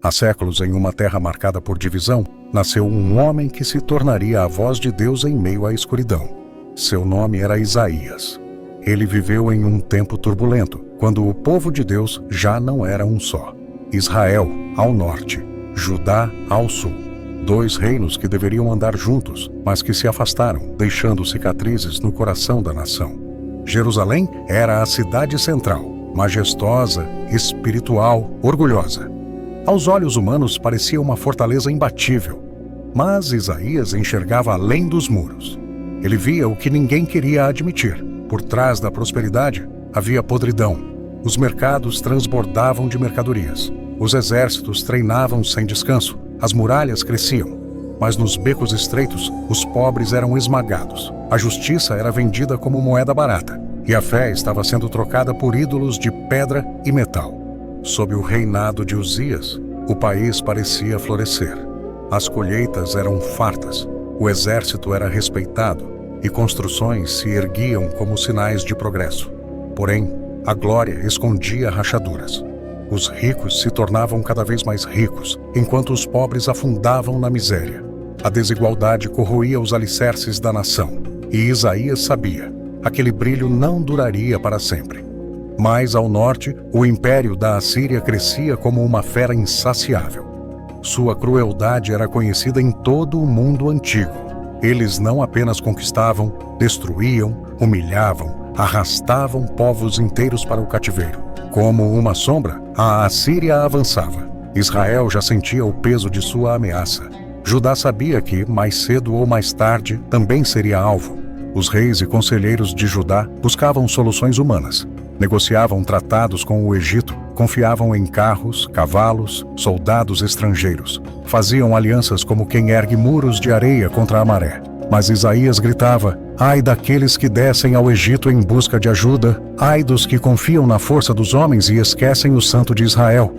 Há séculos, em uma terra marcada por divisão, nasceu um homem que se tornaria a voz de Deus em meio à escuridão. Seu nome era Isaías. Ele viveu em um tempo turbulento, quando o povo de Deus já não era um só. Israel, ao norte, Judá, ao sul. Dois reinos que deveriam andar juntos, mas que se afastaram, deixando cicatrizes no coração da nação. Jerusalém era a cidade central, majestosa, espiritual, orgulhosa. Aos olhos humanos parecia uma fortaleza imbatível, mas Isaías enxergava além dos muros. Ele via o que ninguém queria admitir. Por trás da prosperidade havia podridão. Os mercados transbordavam de mercadorias. Os exércitos treinavam sem descanso. As muralhas cresciam. Mas nos becos estreitos, os pobres eram esmagados. A justiça era vendida como moeda barata. E a fé estava sendo trocada por ídolos de pedra e metal. Sob o reinado de Uzias, o país parecia florescer. As colheitas eram fartas. O exército era respeitado. E construções se erguiam como sinais de progresso. Porém, a glória escondia rachaduras. Os ricos se tornavam cada vez mais ricos, enquanto os pobres afundavam na miséria. A desigualdade corroía os alicerces da nação. E Isaías sabia, aquele brilho não duraria para sempre. Mais ao norte, o império da Assíria crescia como uma fera insaciável. Sua crueldade era conhecida em todo o mundo antigo. Eles não apenas conquistavam, destruíam, humilhavam, arrastavam povos inteiros para o cativeiro. Como uma sombra, a Assíria avançava. Israel já sentia o peso de sua ameaça. Judá sabia que, mais cedo ou mais tarde, também seria alvo. Os reis e conselheiros de Judá buscavam soluções humanas. Negociavam tratados com o Egito, confiavam em carros, cavalos, soldados estrangeiros. Faziam alianças como quem ergue muros de areia contra a maré. Mas Isaías gritava: ai daqueles que descem ao Egito em busca de ajuda, ai dos que confiam na força dos homens e esquecem o Santo de Israel.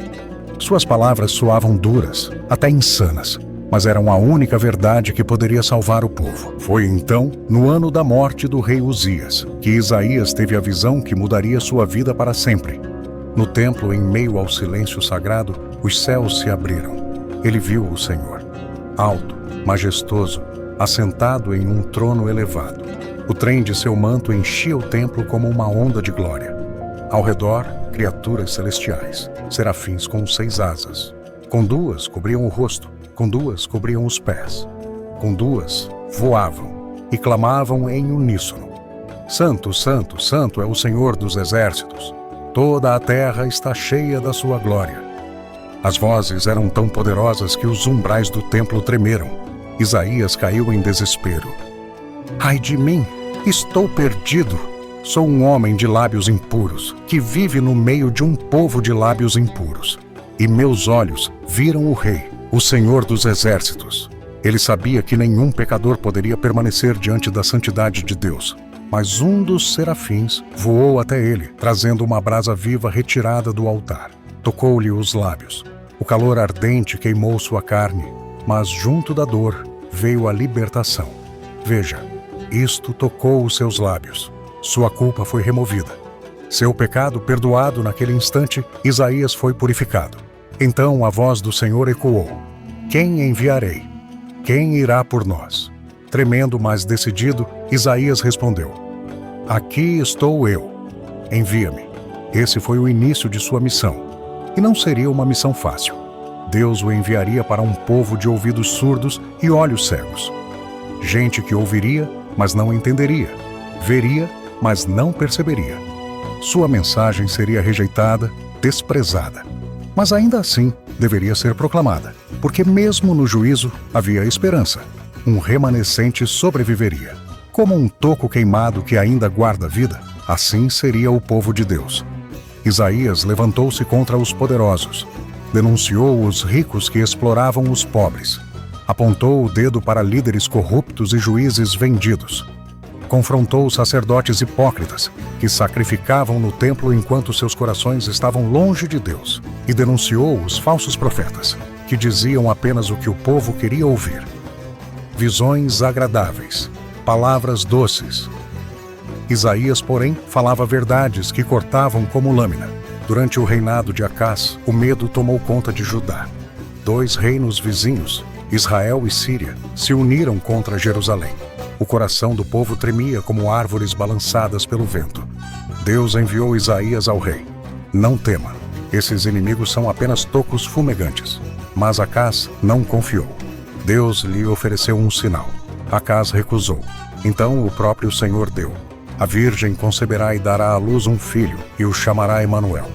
Suas palavras soavam duras, até insanas, mas eram a única verdade que poderia salvar o povo. Foi então, no ano da morte do rei Uzias, que Isaías teve a visão que mudaria sua vida para sempre. No templo, em meio ao silêncio sagrado, os céus se abriram. Ele viu o Senhor, alto, majestoso, assentado em um trono elevado. O trem de seu manto enchia o templo como uma onda de glória. Ao redor, criaturas celestiais, serafins com 6 asas. Com 2 cobriam o rosto, com 2 cobriam os pés. Com 2 voavam e clamavam em uníssono: Santo, Santo, Santo é o Senhor dos exércitos. Toda a terra está cheia da sua glória. As vozes eram tão poderosas que os umbrais do templo tremeram. Isaías caiu em desespero. Ai de mim, estou perdido. Sou um homem de lábios impuros, que vive no meio de um povo de lábios impuros. E meus olhos viram o Rei, o Senhor dos exércitos. Ele sabia que nenhum pecador poderia permanecer diante da santidade de Deus. Mas um dos serafins voou até ele, trazendo uma brasa viva retirada do altar. Tocou-lhe os lábios. O calor ardente queimou sua carne, mas junto da dor veio a libertação. Veja, isto tocou os seus lábios. Sua culpa foi removida. Seu pecado perdoado naquele instante, Isaías foi purificado. Então a voz do Senhor ecoou: Quem enviarei? Quem irá por nós? Tremendo, mas decidido, Isaías respondeu: Aqui estou eu. Envia-me. Esse foi o início de sua missão. E não seria uma missão fácil. Deus o enviaria para um povo de ouvidos surdos e olhos cegos. Gente que ouviria, mas não entenderia. Veria, mas não perceberia. Sua mensagem seria rejeitada, desprezada. Mas ainda assim, deveria ser proclamada, porque mesmo no juízo havia esperança. Um remanescente sobreviveria. Como um toco queimado que ainda guarda vida, assim seria o povo de Deus. Isaías levantou-se contra os poderosos. Denunciou os ricos que exploravam os pobres. Apontou o dedo para líderes corruptos e juízes vendidos. Confrontou sacerdotes hipócritas que sacrificavam no templo enquanto seus corações estavam longe de Deus. E denunciou os falsos profetas, que diziam apenas o que o povo queria ouvir. Visões agradáveis, palavras doces. Isaías, porém, falava verdades que cortavam como lâmina. Durante o reinado de Acás, o medo tomou conta de Judá. 2 reinos vizinhos, Israel e Síria, se uniram contra Jerusalém. O coração do povo tremia como árvores balançadas pelo vento. Deus enviou Isaías ao rei. Não tema, esses inimigos são apenas tocos fumegantes. Mas Acaz não confiou. Deus lhe ofereceu um sinal. Acaz recusou. Então o próprio Senhor deu. A virgem conceberá e dará à luz um filho, e o chamará Emanuel.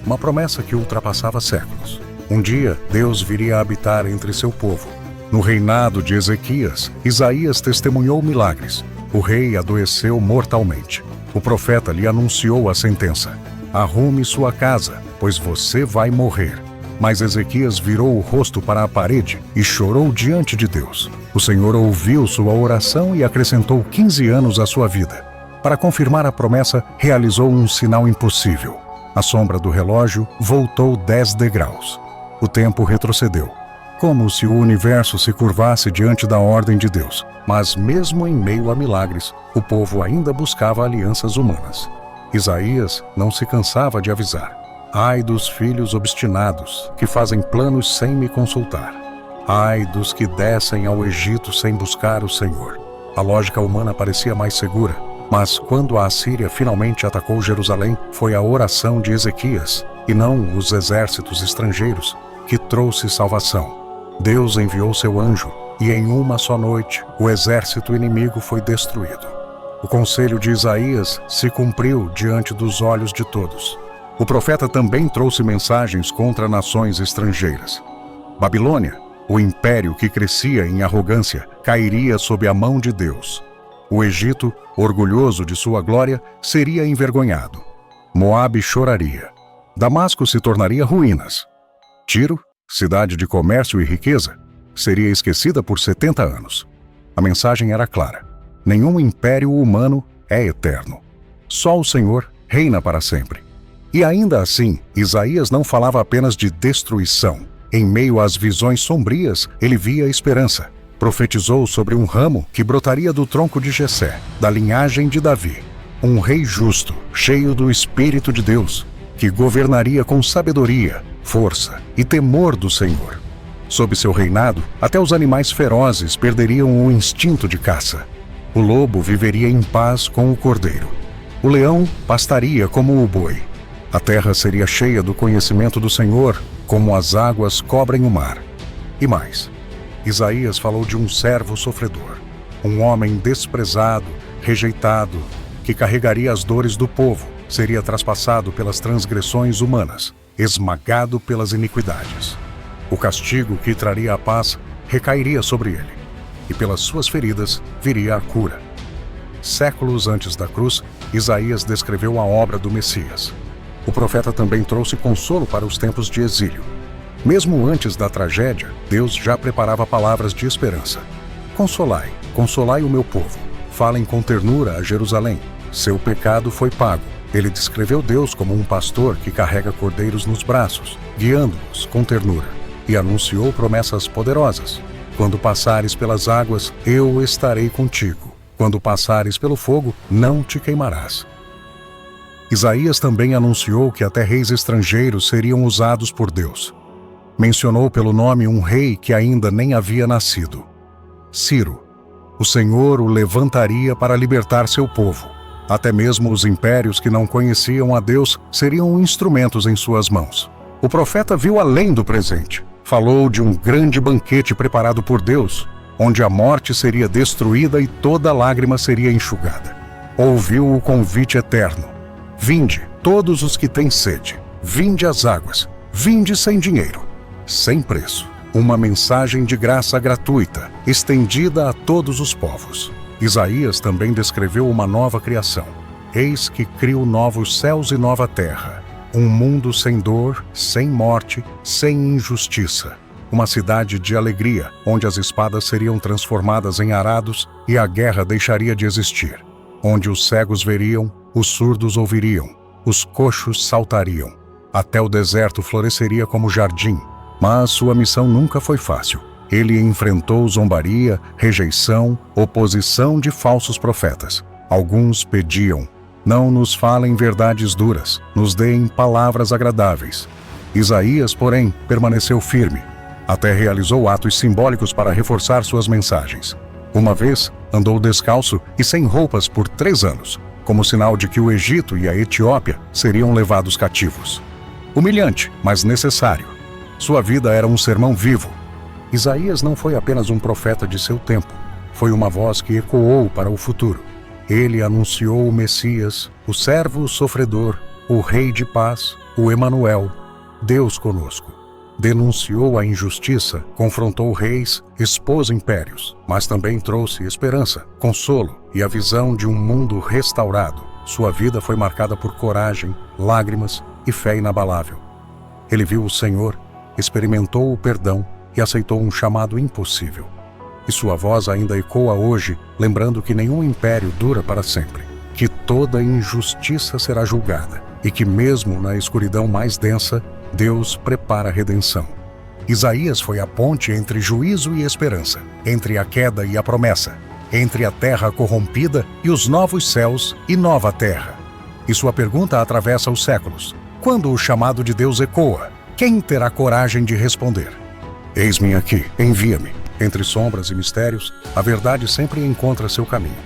Uma promessa que ultrapassava séculos. Um dia, Deus viria a habitar entre seu povo. No reinado de Ezequias, Isaías testemunhou milagres. O rei adoeceu mortalmente. O profeta lhe anunciou a sentença: arrume sua casa, pois você vai morrer. Mas Ezequias virou o rosto para a parede e chorou diante de Deus. O Senhor ouviu sua oração e acrescentou 15 anos à sua vida. Para confirmar a promessa, realizou um sinal impossível. A sombra do relógio voltou 10 degraus. O tempo retrocedeu, como se o universo se curvasse diante da ordem de Deus. Mas mesmo em meio a milagres, o povo ainda buscava alianças humanas. Isaías não se cansava de avisar: ai dos filhos obstinados, que fazem planos sem me consultar. Ai dos que descem ao Egito sem buscar o Senhor. A lógica humana parecia mais segura, mas quando a Assíria finalmente atacou Jerusalém, foi a oração de Ezequias, e não os exércitos estrangeiros, que trouxe salvação. Deus enviou seu anjo, e em uma só noite, o exército inimigo foi destruído. O conselho de Isaías se cumpriu diante dos olhos de todos. O profeta também trouxe mensagens contra nações estrangeiras. Babilônia, o império que crescia em arrogância, cairia sob a mão de Deus. O Egito, orgulhoso de sua glória, seria envergonhado. Moabe choraria. Damasco se tornaria ruínas. Tiro, cidade de comércio e riqueza, seria esquecida por 70 anos. A mensagem era clara: nenhum império humano é eterno. Só o Senhor reina para sempre. E ainda assim, Isaías não falava apenas de destruição. Em meio às visões sombrias, ele via esperança. Profetizou sobre um ramo que brotaria do tronco de Jessé, da linhagem de Davi. Um rei justo, cheio do Espírito de Deus, que governaria com sabedoria, força e temor do Senhor. Sob seu reinado, até os animais ferozes perderiam o instinto de caça. O lobo viveria em paz com o cordeiro. O leão pastaria como o boi. A terra seria cheia do conhecimento do Senhor, como as águas cobrem o mar. E mais, Isaías falou de um servo sofredor, um homem desprezado, rejeitado, que carregaria as dores do povo, seria traspassado pelas transgressões humanas, esmagado pelas iniquidades. O castigo que traria a paz recairia sobre ele, e pelas suas feridas viria a cura. Séculos antes da cruz, Isaías descreveu a obra do Messias. O profeta também trouxe consolo para os tempos de exílio. Mesmo antes da tragédia, Deus já preparava palavras de esperança. Consolai, consolai o meu povo. Falem com ternura a Jerusalém. Seu pecado foi pago. Ele descreveu Deus como um pastor que carrega cordeiros nos braços, guiando-os com ternura. E anunciou promessas poderosas. Quando passares pelas águas, eu estarei contigo. Quando passares pelo fogo, não te queimarás. Isaías também anunciou que até reis estrangeiros seriam usados por Deus. Mencionou pelo nome um rei que ainda nem havia nascido: Ciro. O Senhor o levantaria para libertar seu povo. Até mesmo os impérios que não conheciam a Deus seriam instrumentos em suas mãos. O profeta viu além do presente. Falou de um grande banquete preparado por Deus, onde a morte seria destruída e toda lágrima seria enxugada. Ouviu o convite eterno: vinde, todos os que têm sede, vinde às águas, vinde sem dinheiro, sem preço. Uma mensagem de graça gratuita, estendida a todos os povos. Isaías também descreveu uma nova criação. Eis que crio novos céus e nova terra, um mundo sem dor, sem morte, sem injustiça. Uma cidade de alegria, onde as espadas seriam transformadas em arados e a guerra deixaria de existir. Onde os cegos veriam, os surdos ouviriam, os coxos saltariam. Até o deserto floresceria como jardim. Mas sua missão nunca foi fácil. Ele enfrentou zombaria, rejeição, oposição de falsos profetas. Alguns pediam: não nos falem verdades duras, nos deem palavras agradáveis. Isaías, porém, permaneceu firme. Até realizou atos simbólicos para reforçar suas mensagens. Uma vez, andou descalço e sem roupas por 3 anos, como sinal de que o Egito e a Etiópia seriam levados cativos. Humilhante, mas necessário. Sua vida era um sermão vivo. Isaías não foi apenas um profeta de seu tempo, foi uma voz que ecoou para o futuro. Ele anunciou o Messias, o servo sofredor, o Rei de paz, o Emanuel, Deus conosco. Denunciou a injustiça, confrontou reis, expôs impérios, mas também trouxe esperança, consolo e a visão de um mundo restaurado. Sua vida foi marcada por coragem, lágrimas e fé inabalável. Ele viu o Senhor, experimentou o perdão e aceitou um chamado impossível. E sua voz ainda ecoa hoje, lembrando que nenhum império dura para sempre, que toda injustiça será julgada e que mesmo na escuridão mais densa, Deus prepara a redenção. Isaías foi a ponte entre juízo e esperança, entre a queda e a promessa, entre a terra corrompida e os novos céus e nova terra. E sua pergunta atravessa os séculos. Quando o chamado de Deus ecoa, quem terá coragem de responder? Eis-me aqui, envia-me. Entre sombras e mistérios, a verdade sempre encontra seu caminho.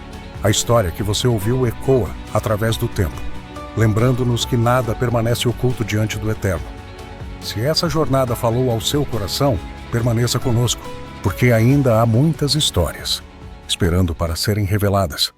A história que você ouviu ecoa através do tempo, lembrando-nos que nada permanece oculto diante do Eterno. Se essa jornada falou ao seu coração, permaneça conosco, porque ainda há muitas histórias esperando para serem reveladas.